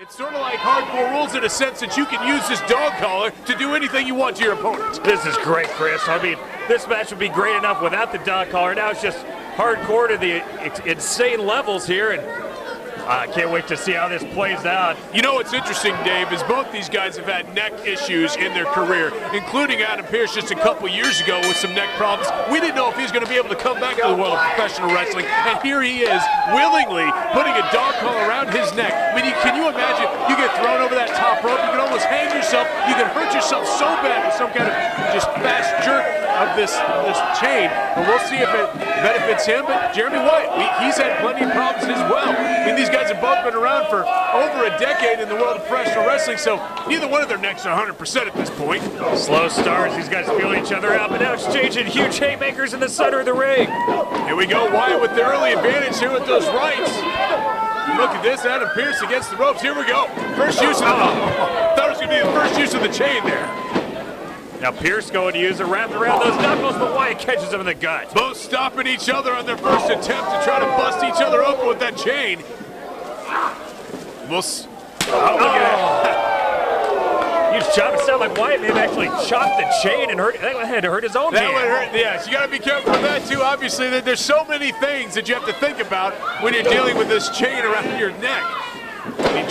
It's sort of like hardcore rules in a sense that you can use this dog collar to do anything you want to your opponent. This is great, Chris. I mean, this match would be great enough without the dog collar. Now it's just hardcore to the insane levels here, and I can't wait to see how this plays out. You know what's interesting, Dave, is both these guys have had neck issues in their career, including Adam Pearce just a couple years ago with some neck problems. We didn't know if he was going to be able to come back to the world of professional wrestling, and here he is, willingly putting a dog collar around his neck. I mean, can you imagine? You get thrown over that top rope, you can almost hang yourself, you can hurt yourself so bad with some kind of just fast jerk of this chain, and we'll see if it benefits him. But Jeremy Wyatt, he's had plenty of problems as well. I mean, these guys have both been around for over a decade in the world of professional wrestling, so neither one of their necks are 100% at this point. Slow starts, these guys feel each other out, but now exchanging huge haymakers in the center of the ring. Here we go, Wyatt with the early advantage here with those rights. Look at this, Adam Pearce against the ropes. Here we go. First use of thought it was going to be the first use of the chain there. Now Pearce going to use it, wrapped around those knuckles, but Wyatt catches him in the gut. Both stopping each other on their first attempt to try to bust each other open with that chain. Look at that. Huge chop. It sounded like Wyatt may have actually chopped the chain and had to hurt his own hand. That would hurt, yes. You got to be careful with that too. Obviously, there's so many things that you have to think about when you're dealing with this chain around your neck. I mean,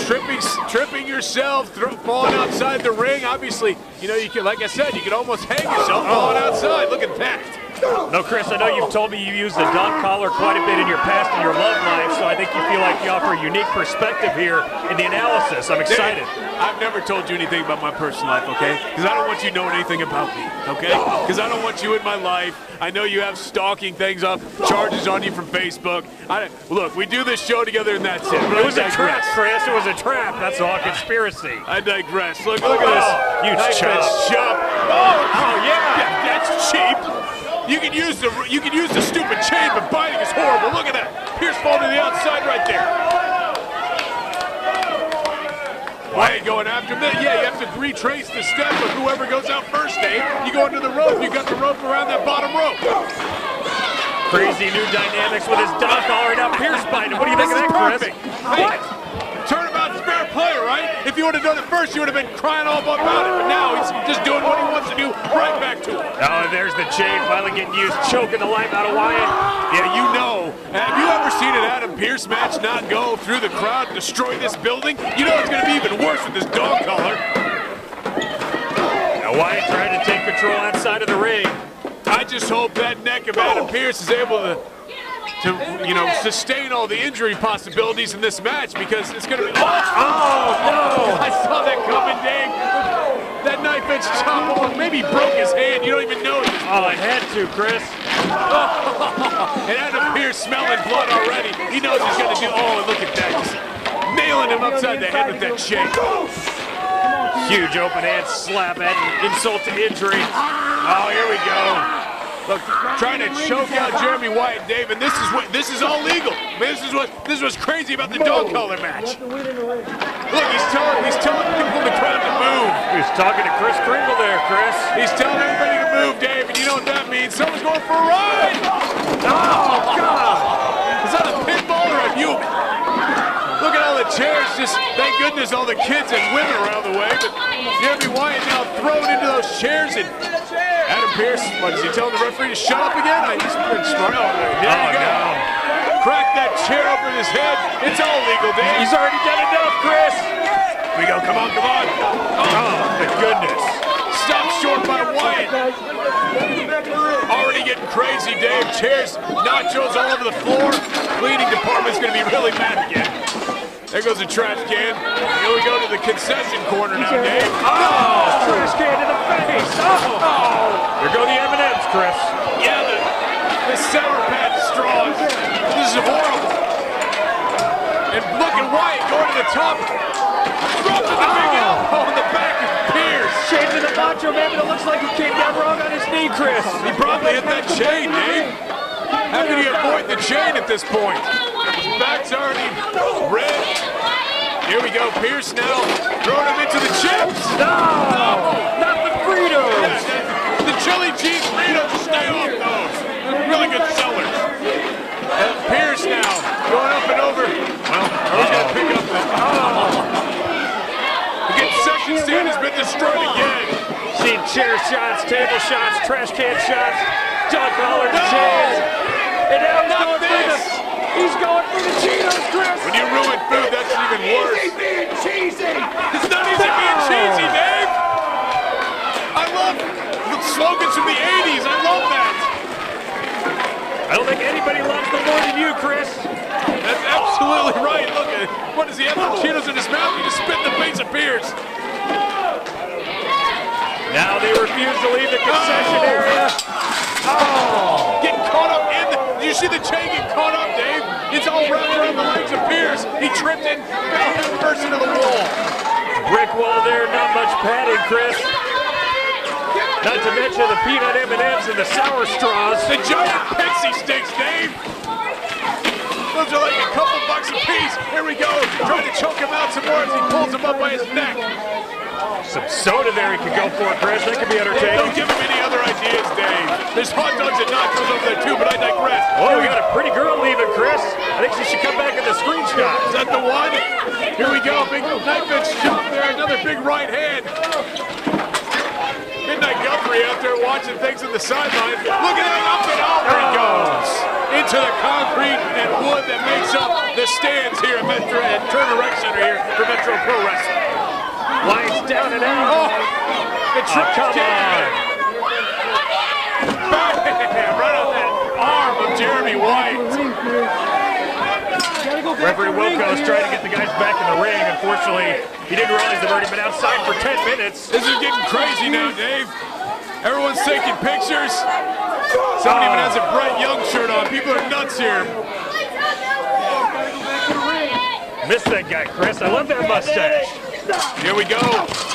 tripping yourself, falling outside the ring. Obviously, you know, you can, like I said, you can almost hang yourself falling outside. Look at that. No, Chris, I know you've told me you used the dog collar quite a bit in your past in your love life, so I think you feel like you offer a unique perspective here in the analysis. I'm excited. I've never told you anything about my personal life, okay? Because I don't want you knowing anything about me, okay? Because I don't want you in my life. I know you have stalking things up, charges on you from Facebook. Look, we do this show together and that's it. It was a trap, Chris. It was a trap. That's all conspiracy. I digress. Look at this. Huge nice chop. Oh, yeah. That's cheap. You can use the stupid chain, but biting is horrible. Look at that. Pearce falling to the outside right there. Wyatt going after him. Yeah, you have to retrace the step of whoever goes out first, Dave. You go into the rope. You got the rope around that bottom rope. Crazy new dynamics with his dog collar. Now Pearce biting. What do you think of that, Chris? What? Turnabout's fair play, right? If you would have done it first, you would have been crying all about it. But now he's just doing what he wants to do, right back to it. Oh, there's the chain finally getting used, choking the life out of Wyatt. Yeah, you know. Have you ever seen an Adam Pearce match not go through the crowd and destroy this building? You know it's going to be even worse with this dog collar. Now Wyatt trying to take control outside of the ring. I just hope that neck of Adam Pearce is able to sustain all the injury possibilities in this match, because it's going to be... Oh, no! I saw that coming, Dave. That knife edge chop almost maybe broke his hand. You don't even know it. Oh, it had to, Chris. And Adam Pearce smelling blood already. He knows he's going to do... Oh, and look at that. Just nailing him upside the head with that chain. Huge open hand slap, adding insult to injury. Oh, here we go. Look, trying to choke out Jeremy Wyatt, Dave, and this is all legal. I mean, this is what's crazy about the dog collar match. Look, he's telling people in the crowd to move. He's talking to Chris Kringle there, Chris. He's telling everybody to move, Dave, and you know what that means. Someone's going for a ride. Oh, God. Is that a pinball or a human? Look at all the chairs. Just thank goodness all the kids and women around the way. But Jeremy Wyatt now thrown into those chairs, and Adam Pearce, what is he telling the referee to shut up again? He's pretty smart. Oh, there you go. No. Crack that chair over his head. It's all legal, Dave. He's already done enough, Chris. Here we go. Come on, come on. Oh, my goodness. Stop short by Wyatt. Already getting crazy, Dave. Chairs, nachos all over the floor. Cleaning department's going to be really mad again. There goes the trash can. Here we go to the concession corner now, Dave. Oh, trash can to the face. Oh. There go the M&Ms, Chris. Yeah, the Sour Patch straws. This is horrible. And look at Wyatt going to the top. Dropping the big elbow in the back of Pearce. Changing the Macho Man, but it looks like he came down wrong on his knee, Chris. He probably hit that chain, Dave. How can he avoid the chain at this point? His back's already red. Here we go, Pearce now throwing him into the chips. No, not the Fritos. Yeah, the chili cheese Fritos, stay off those. They're really good sellers. And Pearce now going up and over. Well, he's going to pick up the... destroyed again. Seen chair shots, table shots, trash can shots, dog collar to chains. And now he's going for the Cheetos, Chris. When you ruin food, that's even worse. Easy being cheesy. It's not easy being cheesy, Dave. I love the slogans from the 80s. I love that. I don't think anybody loves them more than you, Chris. That's absolutely right. Look at what does he have? The Cheetos in his mouth. He just spit in the face of Pearce. Now they refuse to leave the concession area. Oh! Getting caught up in the... You see the chain get caught up, Dave? It's all wrapped around the legs of Pearce. He tripped and fell head first into the wall. Brick wall there, not much padding, Chris. Not to mention the peanut M&Ms and the sour straws. The giant pixie sticks, Dave. Those are like a couple bucks a piece. Here we go. Trying to choke him out some more as he pulls him up by his neck. Some soda there he could go for, Chris. That could be entertaining. Don't give him any other ideas, Dave. There's hot dogs and nachos over there too, but I digress. Oh, we got a pretty girl leaving, Chris. I think she should come back in the screenshot. Is that the one? Here we go. Big knife edge chop there. Another big right hand. Midnight Guthrie out there watching things on the sideline. Look at that, up and over he goes. Into the concrete and wood that makes up the stands here at Turner Rec Center here for Metro Pro Wrestling. Wyatt's down and out. Oh, the trip come on. Bam, right on that arm of Jeremy Wyatt. Referee Wilco's trying to get the guys back in the ring. Unfortunately, he didn't realize they've already been outside for 10 minutes. This is getting crazy now, Dave. Everyone's taking pictures. Someone even has a Brett Young shirt on. People are nuts here. Missed that guy, Chris. I love that mustache. Here we go.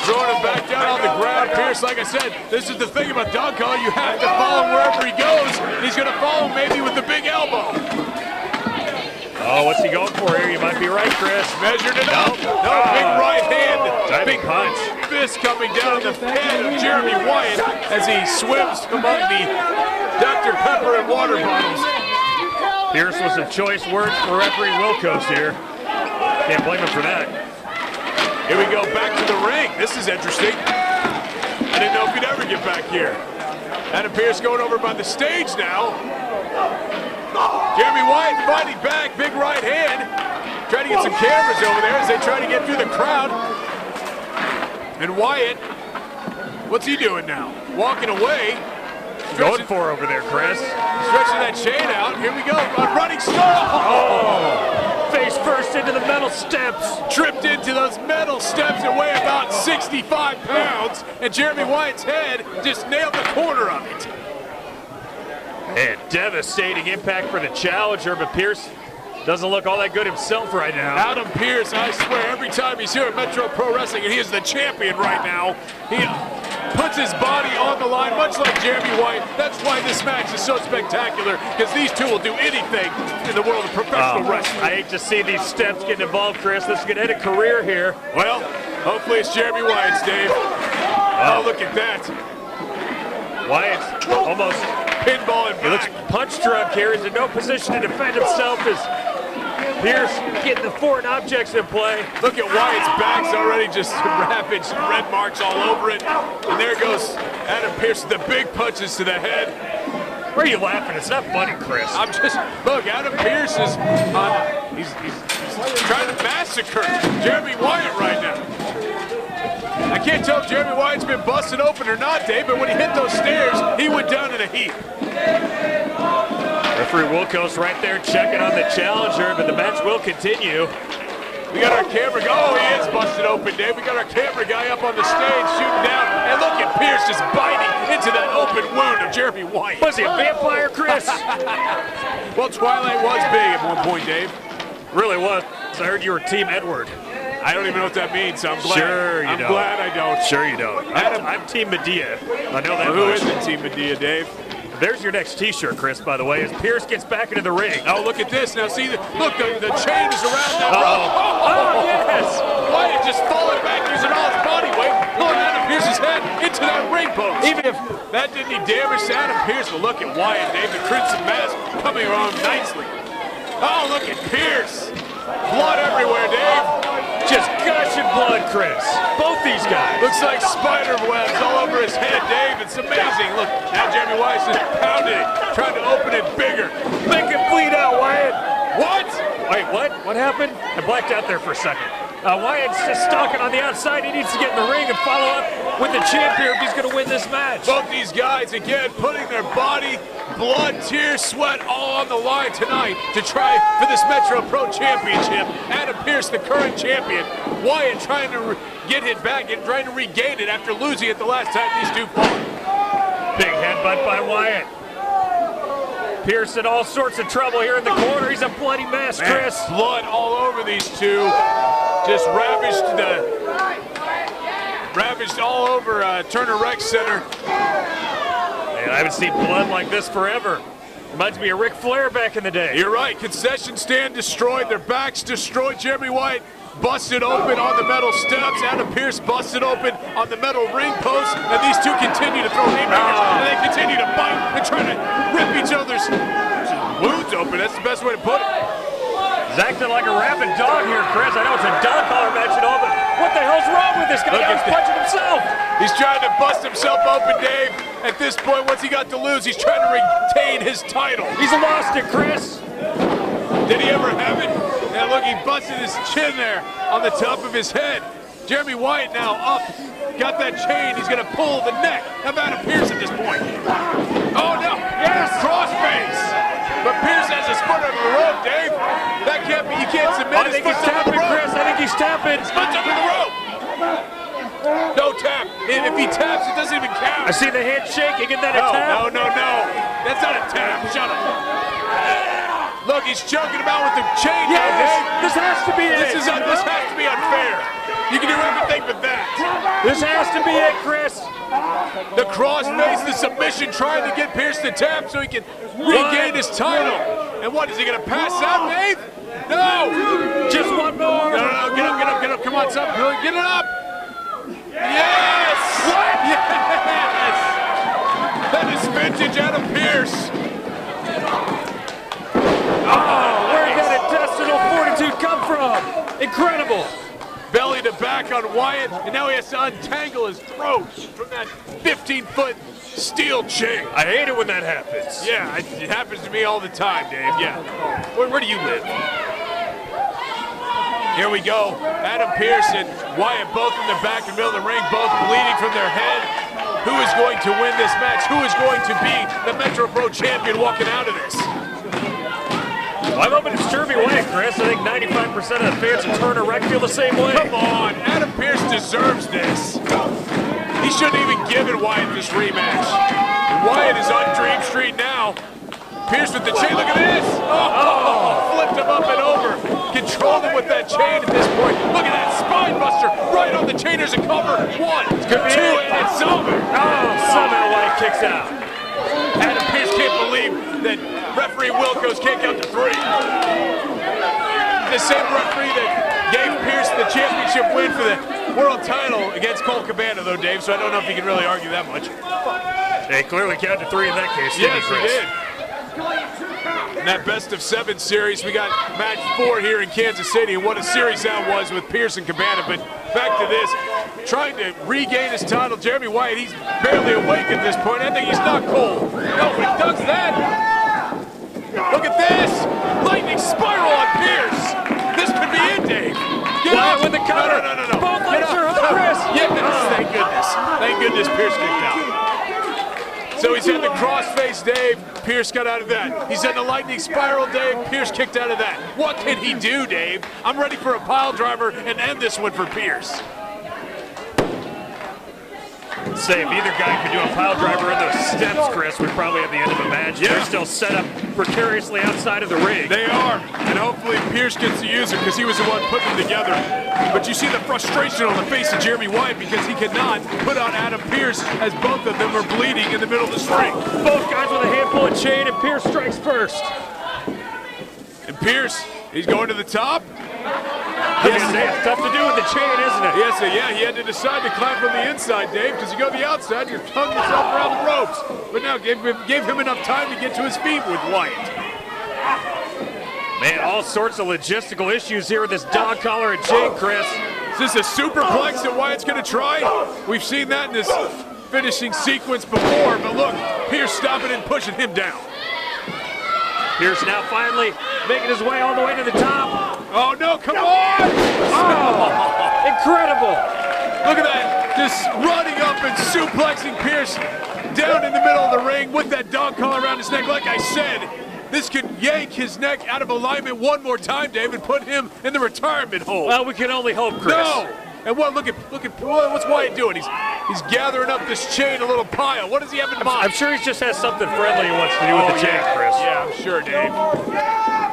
Throwing him back down on the ground. Pearce, like I said, this is the thing about dog collar. You have to follow him wherever he goes. He's going to follow maybe with the big elbow. Oh, what's he going for here? You might be right, Chris. Measured it up. No, big right hand. Big punch. Fist coming down the head of Jeremy Wyatt as he swims among the Dr. Pepper and water bottles. Pearce with some choice words for referee Wilco's here. Can't blame him for that. Here we go, back to the ring. This is interesting. I didn't know if he'd ever get back here. Adam Pearce going over by the stage now. Jeremy Wyatt fighting back, big right hand. Trying to get some cameras over there as they try to get through the crowd. And Wyatt, what's he doing now? Walking away. Going for over there, Chris. Stretching that chain out. Here we go. A running start. Oh! Face first into the metal steps. Tripped into those metal steps that weigh about 65 pounds. And Jeremy Wyatt's head just nailed the corner of it. And devastating impact for the challenger, but Pearce doesn't look all that good himself right now. Adam Pearce, I swear, every time he's here at Metro Pro Wrestling, and he is the champion right now, he puts his body on the line, much like Jeremy Wyatt. That's why this match is so spectacular, because these two will do anything in the world of professional wrestling. I hate to see these steps getting involved, Chris. This is going to end a career here. Well, hopefully it's Jeremy Wyatt's, Dave. Oh, look at that. Wyatt's almost pinball and he looks punch drunk here. He's in no position to defend himself as Pearce getting the foreign objects in play. Look at Wyatt's back's already just ravaged, red marks all over it. And there goes Adam Pearce, the big punches to the head. Why are you laughing? It's not funny, Chris. I'm just, look, Adam Pearce is he's trying to massacre Jeremy Wyatt right now. I can't tell if Jeremy Wyatt's been busted open or not, Dave, but when he hit those stairs, he went down in a heap. Referee Wilco's right there checking on the challenger, but the match will continue. We got our camera, oh, he is busted open, Dave. We got our camera guy up on the stage shooting down, and look at Pearce just biting into that open wound of Jeremy Wyatt. Was he a vampire, Chris? Well, Twilight was big at one point, Dave. Really was. I heard you were Team Edward. I don't even know what that means, so I'm glad. Sure you don't. I'm glad I don't. Sure you don't. I'm Team Medea. I know that Who much. isn't Team Medea, Dave? There's your next T-shirt, Chris, by the way, as Pearce gets back into the ring. Oh, look at this. Now, see, look, the chain is around that rope. Oh, yes! Wyatt just falling back using all his body weight, pulling Adam Pearce's head into that ring post. Even if that did any damage to Adam Pearce, but look at Wyatt, Dave, the crimson mask coming around nicely. Oh, look at Pearce. Blood everywhere, Dave. Just gushing blood, Chris. Both these guys. Looks like spider webs all over his head, Dave. It's amazing. Look, now Jeremy Wyatt's just pounding it, trying to open it bigger. Make it bleed out, Wyatt. What? Wait, what? What happened? I blacked out there for a second. Wyatt's just stalking on the outside. He needs to get in the ring and follow up with the champ here if he's going to win this match. Both these guys, again, putting their body, blood, tears, sweat all on the line tonight to try for this Metro Pro Championship. Adam Pearce, the current champion. Wyatt trying to get it back and trying to regain it after losing it the last time these two fought. Big headbutt by Wyatt. Pearce in all sorts of trouble here in the corner. He's a bloody mess, Chris. Blood all over these two. Just ravaged all over Turner Rec Center. Man, I haven't seen blood like this forever. Reminds me of Ric Flair back in the day. You're right. Concession stand destroyed. Their backs destroyed. Jeremy Wyatt busted open on the metal steps. Adam Pearce busted open on the metal ring post. And these two continue to throw haymakers. And they continue to bite and try to rip each other's wounds open. That's the best way to put it. He's acting like a rabid dog here, Chris. I know it's a dog collar match and all, but what the hell's wrong with this guy? He's punching himself. He's trying to bust himself open, Dave. At this point, what's he got to lose? He's trying to retain his title. He's lost it, Chris. Did he ever have it? And look, he busted his chin there on the top of his head. Jeremy Wyatt now up, got that chain. He's going to pull the neck of Adam Pearce at this point. Oh, no. Yes. Crossface. But Pearce has his foot under the rope, Dave. That can't be, you can't submit. I think he's tapping, Chris. I think he's tapping. His foot's under the rope. No tap. If he taps, it doesn't even count. I see the hand shaking, and then a tap. No. That's not a tap. Shut up. Look, he's choking him out with the chain. Yes, this has to be it. This has to be unfair. You can do everything but that. This has to be it, Chris. The crossface, the submission, trying to get Pearce to tap so he can regain his title. And what, is he going to pass out, Dave? No. Just one more. No, get up. Come on, son. Get it up. Yes. What? Yes. That is vintage Adam Pearce. Oh, where did that intestinal fortitude come from? Incredible. Belly to back on Wyatt, and now he has to untangle his throat from that 15-foot steel chain. I hate it when that happens. Yeah, it happens to me all the time, Dave, yeah. Where do you live? Here we go. Adam Pearce and Wyatt both in the back and middle of the ring, both bleeding from their head. Who is going to win this match? Who is going to be the Metro Pro champion walking out of this? I'm hoping it's Jeremy Wyatt, Chris. I think 95% of the fans at Turner Rec feel the same way. Come on, Adam Pearce deserves this. He shouldn't even given Wyatt this rematch. Wyatt is on Dream Street now. Pearce with the chain, look at this! Oh, flipped him up and over. Controlled him with that chain at this point. Look at that spine buster right on the chain. There's a cover. 1, 2, and it's over. Oh, somehow Wyatt kicks out. Adam Pearce can't believe that referee Wilco's can't count to 3. The same referee that gave Pearce the championship win for the world title against Colt Cabana, though, Dave, so I don't know if you can really argue that much. They clearly counted to 3 in that case, yes, Chris? He did. In that best-of-7 series, we got match 4 here in Kansas City, and what a series that was with Pearce and Cabana. But back to this, trying to regain his title, Jeremy Wyatt, he's barely awake at this point. I think he's not cold. No, when he does that, look at this! Lightning spiral on Pearce! This could be it, Dave! Get Wyatt up! with the counter! No. Both legs are up, Chris! Yes, thank goodness. Thank goodness Pearce kicked out. So he's had the crossface, Dave. Pearce got out of that. He's had the lightning spiral, Dave. Pearce kicked out of that. What can he do, Dave? I'm ready for a pile driver and end this one for Pearce. Say, if either guy could do a pile driver in those steps, Chris, we'd probably have the end of the match. Yeah. They're still set up precariously outside of the ring. They are, and hopefully Pearce gets to use it because he was the one putting them together. But you see the frustration on the face of Jeremy Wyatt because he cannot put out Adam Pearce as both of them are bleeding in the middle of the ring. Both guys with a handful of chain, and Pearce strikes first. And Pearce, he's going to the top. It's tough to do with the chain, isn't it? Yes, yeah, he had to decide to climb from the inside, Dave, because you go to the outside, you're tonguing yourself around the ropes. But now gave him enough time to get to his feet with Wyatt. Man, all sorts of logistical issues here with this dog collar and chain, Chris. Is this a superplex that Wyatt's going to try? We've seen that in this finishing sequence before, but look, Pearce stopping and pushing him down. Pearce now finally making his way all the way to the top. Oh no, come on! Oh, incredible! Look at that, just running up and suplexing Pearce down in the middle of the ring with that dog collar around his neck. Like I said, this could yank his neck out of alignment one more time, Dave, and put him in the retirement hole. Well, we can only hope, Chris. No! And what? Look at what's Wyatt doing? He's gathering up this chain, a little pile. What does he have in mind? I'm sure he just has something friendly he wants to do with the chain, Chris. Yeah, I'm sure, Dave.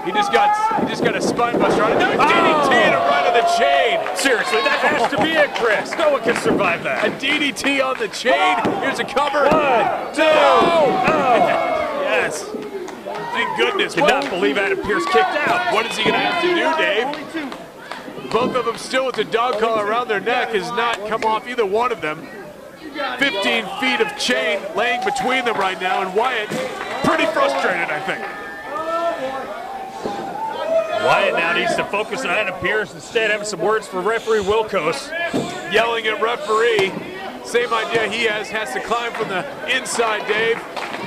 He just got a spine buster on it. No, DDT and a right on the chain. Seriously, that has to be it, Chris. No one can survive that. A DDT on the chain. Here's a cover. 1, 2. Yes. Thank goodness. Cannot believe Adam Pearce kicked out. What is he going to have to do, Dave? Both of them still with the dog collar around their neck has not come off either one of them. 15 feet of chain laying between them right now, and Wyatt pretty frustrated, I think. Wyatt now needs to focus on Adam Pearce instead, having some words for referee Wilkos. Yelling at referee. Same idea he has to climb from the inside, Dave,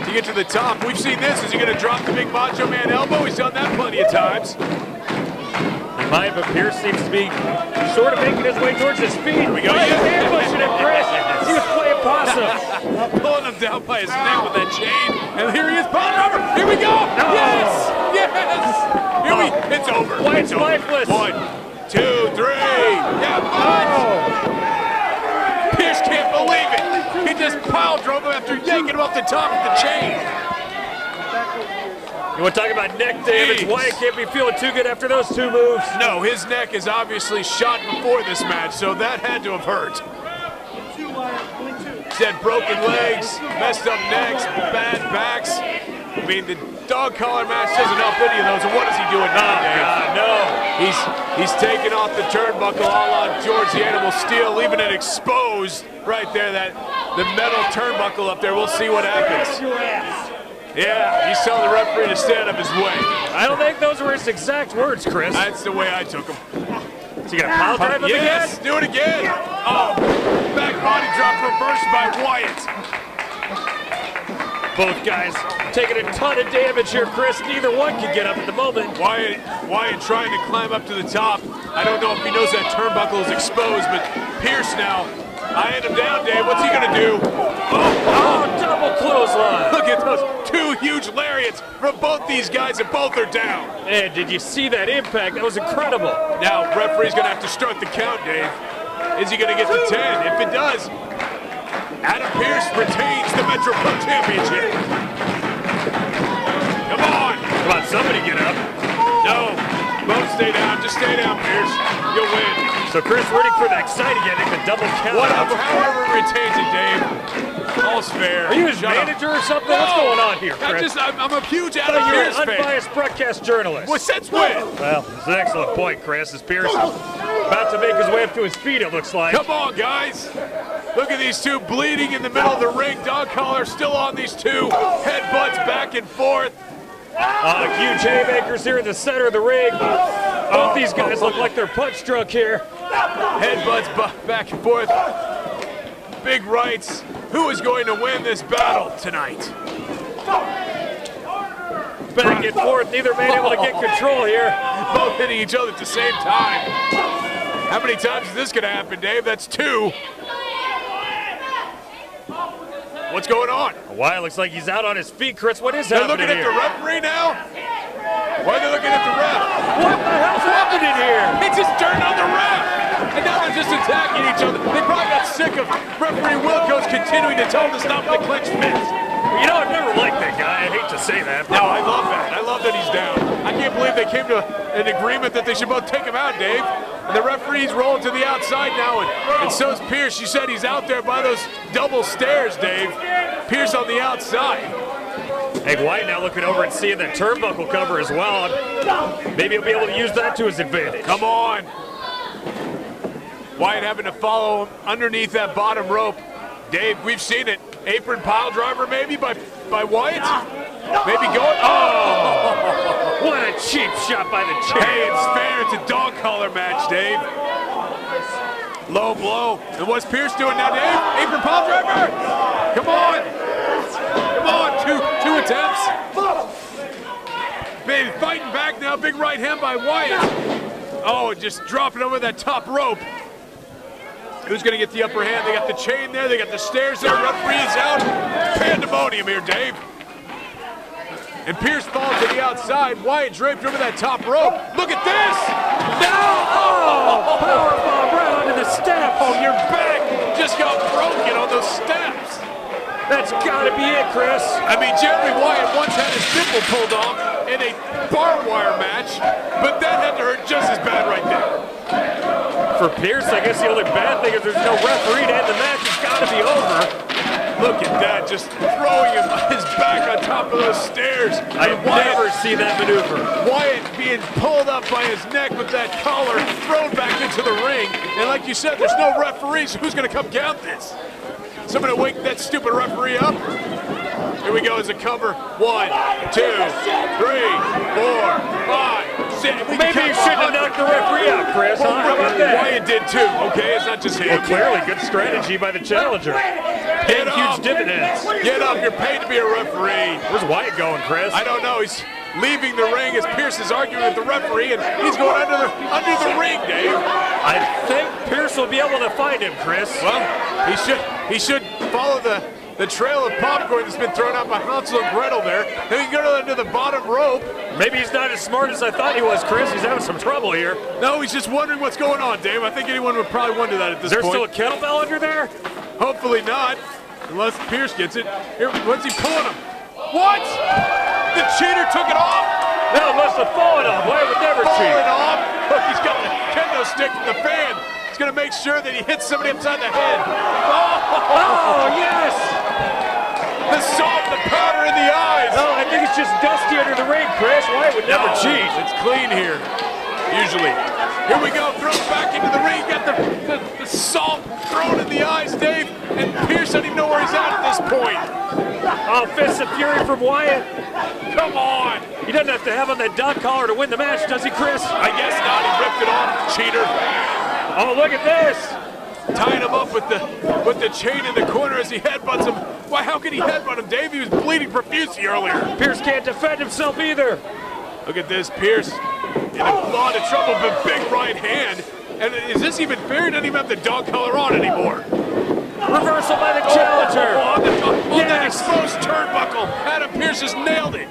to get to the top. We've seen this. Is he going to drop the big Macho Man elbow? He's done that plenty of times. But Pearce seems to be sort of making his way towards his feet. Here we go. Ambushing him, Chris. He was playing possum. Pulling him down by his neck with that chain. And here he is, pulling over. Here we go. No. Yes. Yes. It's over. Wyatt's it's over. lifeless. 1, 2, 3. Yeah, Pearce can't believe it. He just pile drove him after yanking him off the top of the chain. You want to talk about neck damage? Wyatt can't be feeling too good after those two moves. No, his neck is obviously shot before this match, so that had to have hurt. He's had broken legs, messed up necks, bad backs. I mean, the dog collar match doesn't help any of those. And what is he doing now, Dave? God, no. He's taking off the turnbuckle all on George the Animal Steel, leaving it exposed right there, the metal turnbuckle up there. We'll see what happens. Yeah, he's telling the referee to stay out of his way. I don't think those were his exact words, Chris. That's the way I took them. Is he going to pile drive him again? Yes, do it again. Oh, back body drop reversed by Wyatt. Both guys taking a ton of damage here, Chris. Neither one can get up at the moment. Wyatt trying to climb up to the top. I don't know if he knows that turnbuckle is exposed, but Pearce now eyeing him down, Dave. What's he going to do? Oh, double clothesline. Look at those two huge lariats from both these guys, and both are down. Man, did you see that impact? That was incredible. Now, referee's going to have to start the count, Dave. Is he going to get to 10? If it does, Adam Pearce retains the Metro Pro Championship. Come on. Come on, somebody get up. No, both stay down. Just stay down, Pearce. You'll win. So Chris rooting for the exciting ending, the double count. However retains it, Dave. All's fair. Are you his manager or something? No. What's going on here, Chris? I'm a huge Adam Pearce fan. You're an unbiased broadcast journalist. Well, since when? Well, that's an excellent point, Chris. As Pearce is about to make his way up to his feet, it looks like. Come on, guys. Look at these two bleeding in the middle of the ring. Dog collar still on these two. Headbutts back and forth. Huge haymakers here in the center of the ring. Both these guys look like they're punch drunk here. Headbutts back and forth. Big rights. Who is going to win this battle tonight? Back and forth, neither man able to get control here. Both hitting each other at the same time. How many times is this going to happen, Dave? That's 2. What's going on? Wyatt looks like he's out on his feet, Chris. What is happening here? They're looking at the referee now? Why are they looking at the ref? What the hell's happening here? He just turned on the ref. And now they're just attacking each other. They probably got sick of referee Wilkos continuing to tell them to stop the clinch fist. You know, I've never liked that guy. I hate to say that. No, I love that. I love that he's down. I can't believe they came to an agreement that they should both take him out, Dave. And the referee's rolling to the outside now, and so is Pearce. You said he's out there by those double stairs, Dave. Pearce on the outside. Hey, Wyatt now looking over and seeing that turnbuckle cover as well. Maybe he'll be able to use that to his advantage. Come on. Wyatt having to follow him underneath that bottom rope. Dave, we've seen it. Apron pile driver maybe by Wyatt. Maybe going. Oh! What a cheap shot by the chair. Hey, it's fair. It's a dog collar match, Dave. Low blow. And what's Pearce doing now, Dave? Apron pile driver. Come on. Come on. Two attempts. Baby fighting back now. Big right hand by Wyatt. Oh, just dropping over that top rope. Who's going to get the upper hand? They got the chain there. They got the stairs there. Referee's out. Pandemonium here, Dave. And Pearce falls to the outside. Wyatt draped over that top rope. Look at this. No! Oh, powerbomb right onto the steps. Oh, your back just got broken on those steps. That's got to be it, Chris. I mean, Jeremy Wyatt once had his nipple pulled off in a barbed wire match, but that had to hurt just as bad right there. For Pearce, I guess the only bad thing is there's no referee to end the match. It's got to be over. Look at that, just throwing his back on top of those stairs. I've never seen that maneuver. Wyatt being pulled up by his neck with that collar, thrown back into the ring. And like you said, there's no referees. Who's going to come count this? Somebody wake that stupid referee up. Here we go as a cover. 1, 2, 3, 4, 5, 6. Maybe you shouldn't have knocked the referee out, Chris. Well, how about that? Wyatt did too, okay? It's not just him. Well, clearly good strategy by the challenger. Paying huge dividends. Get up, you're paid to be a referee. Where's Wyatt going, Chris? I don't know. He's leaving the ring as Pearce is arguing with the referee, and he's going under the ring, Dave. I think Pearce will be able to find him, Chris. Well, he should follow the trail of popcorn that's been thrown out by Hansel and Gretel there. Then he can go under the bottom rope. Maybe he's not as smart as I thought he was, Chris. He's having some trouble here. No, he's just wondering what's going on, Dave. I think anyone would probably wonder that at this point. Is there still a kettlebell under there? Hopefully not, unless Pearce gets it. Here, what's he pulling him? What? The cheater took it off? No, it must have fallen off. Wyatt would never cheat. Fallen off? Look, he's got the kendo stick from the fan. He's going to make sure that he hits somebody upside the head. Oh, yes! The salt, the powder in the eyes. No, I think it's just dusty under the ring, Chris. Wyatt would never cheat. It's clean here, usually. Here we go, thrown back into the ring. Got the salt thrown in the eyes, Dave. And Pearce doesn't even know where he's at this point. Oh, Fist of Fury from Wyatt. Come on. He doesn't have to have on that dog collar to win the match, does he, Chris? I guess not. He ripped it off, cheater. Oh, look at this. Tying him up with the chain in the corner as he headbutts him. Why, how could he headbutt him, Dave? He was bleeding profusely earlier. Pearce can't defend himself either. Look at this, Pearce in a lot of trouble, but big right hand. And is this even fair? He doesn't even have the dog collar on anymore. Reversal by the challenger. On the exposed turnbuckle. Adam Pearce just nailed it.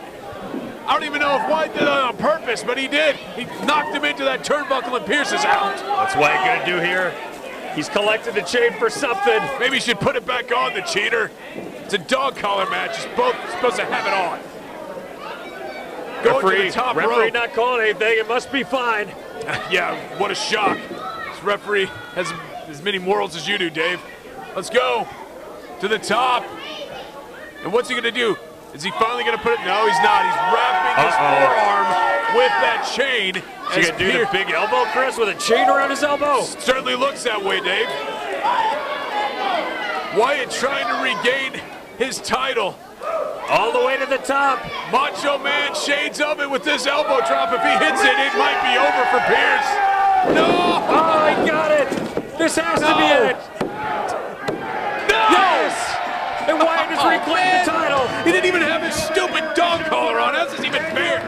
I don't even know if Wyatt did that on purpose, but he did. He knocked him into that turnbuckle and Pearce is out. What's Wyatt gonna do here? He's collected the chain for something. Maybe he should put it back on, the cheater. It's a dog collar match. He's both supposed to have it on. Going to the top referee rope. not calling anything. It must be fine. Yeah, what a shock. This referee has as many morals as you do, Dave. Let's go to the top. And what's he gonna do? Is he finally gonna put it? No, he's not. He's wrapping his forearm with that chain. Is he gonna do the big elbow, Chris, with a chain around his elbow? Certainly looks that way, Dave. Wyatt trying to regain his title. All the way to the top. Macho Man shades of it with this elbow drop. If he hits it, it might be over for Pearce. No! Oh, he got it. This has to be it. No! Yes! And Wyatt has reclaimed the title. He didn't even have his stupid dog collar on. How's this even fair?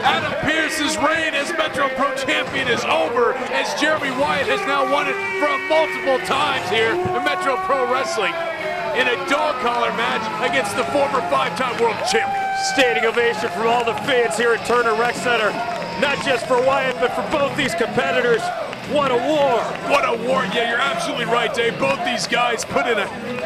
Adam Pearce's reign as Metro Pro Champion is over, as Jeremy Wyatt has now won it from multiple times here in Metro Pro Wrestling in a dog collar match against the former 5-time world champion. Standing ovation from all the fans here at Turner Rec Center. Not just for Wyatt, but for both these competitors. What a war. What a war. Yeah, you're absolutely right, Dave. Both these guys put in 1,000%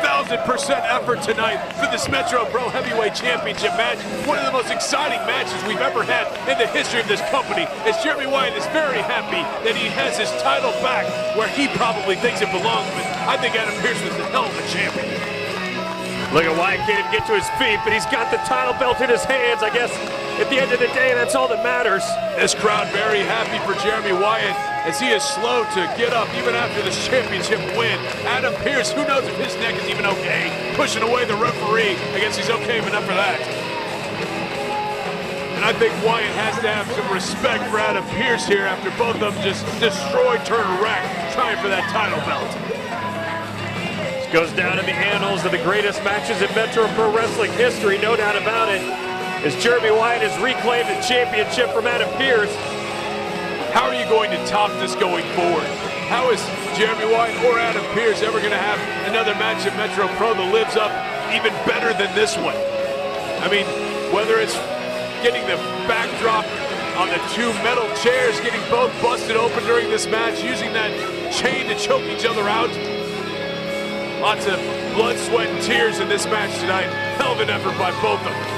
effort tonight for this Metro Pro Heavyweight Championship match. One of the most exciting matches we've ever had in the history of this company. As Jeremy Wyatt is very happy that he has his title back where he probably thinks it belongs, but I think Adam Pearce was a hell of a champion. Look at Wyatt can't even get to his feet, but he's got the title belt in his hands. I guess at the end of the day, that's all that matters. This crowd very happy for Jeremy Wyatt as he is slow to get up even after the championship win. Adam Pearce, who knows if his neck is even okay, pushing away the referee. I guess he's okay, but not for that. And I think Wyatt has to have some respect for Adam Pearce here after both of them just destroyed, turn wreck, trying for that title belt. This goes down in the annals of the greatest matches in Metro Pro Wrestling history, no doubt about it, as Jeremy Wyatt has reclaimed the championship from Adam Pearce. How are you going to top this going forward? How is Jeremy Wyatt or Adam Pearce ever going to have another match at Metro Pro that lives up even better than this one? I mean, whether it's getting the backdrop on the two metal chairs, getting both busted open during this match, using that chain to choke each other out. Lots of blood, sweat, and tears in this match tonight. Hell of an effort by both of them.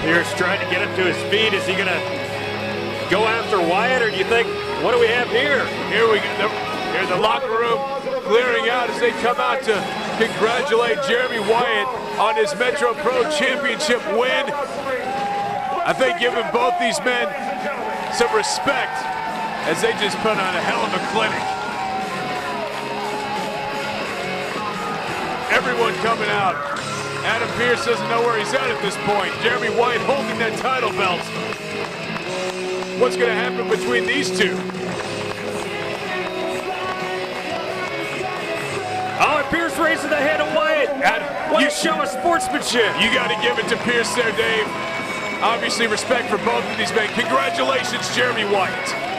Pearce trying to get him to his feet. Is he going to go after Wyatt, or do you think, what do we have here? Here we go. Here's the locker room clearing out as they come out to congratulate Jeremy Wyatt on his Metro Pro Championship win. I think giving both these men some respect as they just put on a hell of a clinic. Everyone coming out. Adam Pearce doesn't know where he's at this point. Jeremy Wyatt holding that title belt. What's going to happen between these two? Oh, and Pearce raising the hand of Wyatt. What a show of sportsmanship. You got to give it to Pearce there, Dave. Obviously, respect for both of these men. Congratulations, Jeremy Wyatt.